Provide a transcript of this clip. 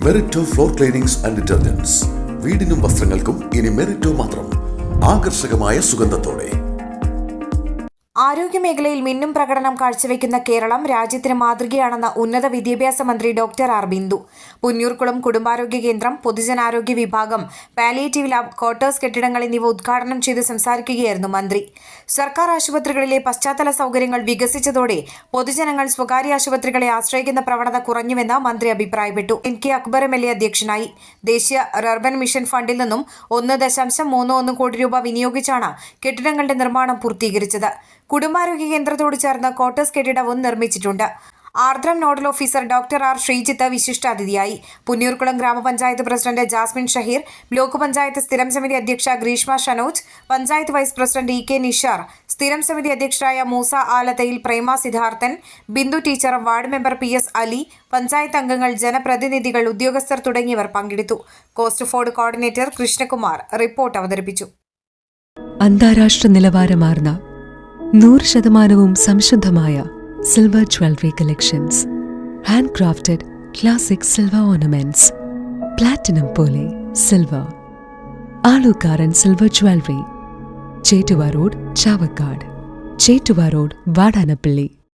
മെറിറ്റോ floor ക്ലീനിംഗ്സ് and detergents. വീടിനും വസ്ത്രങ്ങൾക്കും ഇനി മെറിറ്റോ മാത്രം. ആകർഷകമായ സുഗന്ധത്തോടെ. ആരോഗ്യമേഖലയിൽ മിന്നും പ്രകടനം കാഴ്ചവെക്കുന്ന കേരളം രാജ്യത്തിന് മാതൃകയാണെന്ന് ഉന്നത വിദ്യാഭ്യാസ മന്ത്രി ഡോക്ടർ ആർ ബിന്ദു. പുന്നൂർകുളം കുടുംബാരോഗ്യ കേന്ദ്രം, പൊതുജനാരോഗ്യ വിഭാഗം, പാലിയേറ്റീവ് ലാബ്, ക്വാർട്ടേഴ്സ് കെട്ടിടങ്ങൾ എന്നിവ ഉദ്ഘാടനം ചെയ്ത് സംസാരിക്കുകയായിരുന്നു മന്ത്രി. സർക്കാർ ആശുപത്രികളിലെ പശ്ചാത്തല സൗകര്യങ്ങൾ വികസിച്ചതോടെ പൊതുജനങ്ങൾ സ്വകാര്യ ആശുപത്രികളെ ആശ്രയിക്കുന്ന പ്രവണത കുറഞ്ഞുവെന്ന് മന്ത്രി അഭിപ്രായപ്പെട്ടു. NK അക്ബർ MLA അധ്യക്ഷനായി. ദേശീയ റർബൻ മിഷൻ ഫണ്ടിൽ നിന്നും 1.31 കോടി രൂപ വിനിയോഗിച്ചാണ് കെട്ടിടങ്ങളുടെ നിർമ്മാണം പൂർത്തീകരിച്ചത്. കുടുംബാരോഗ്യ കേന്ദ്രത്തോട് ചേർന്ന് ക്വാർട്ടേഴ്സ് കെട്ടിടവും നിർമ്മിച്ചിട്ടുണ്ട്. Aardram nodal officer doctor R Sreejith വിശിഷ്ടാതിഥിയായി. പുന്നൂർകുളം ഗ്രാമപഞ്ചായത്ത് പ്രസിഡന്റ് ജാസ്മിൻ ഷഹീർ, ബ്ലോക്ക് പഞ്ചായത്ത് സ്ഥിരം സമിതി അധ്യക്ഷ Greeshma Shanoj, panchayat vice president EK Nishar, സ്ഥിരം സമിതി അധ്യക്ഷരായ Moosa Alathayil, Prema Sidharthan, Bindu teacher, ward member PS Ali, panchayat അംഗങ്ങൾ, ജനപ്രതിനിധികൾ, ഉദ്യോഗസ്ഥർ തുടങ്ങിയവർ പങ്കെടുത്തു. COSTFORD coordinator Krishnakumar report അവതരിപ്പിച്ചു. അന്താരാഷ്ട്ര നിലവാരമാർന്ന 100% സംശുദ്ധമായ silver jewellery collections. Handcrafted classic silver ornaments. Platinum പോലെ silver. Alukkaran silver jewellery. Chettuva road, Chavakkad. Chettuva road, Vadanappally.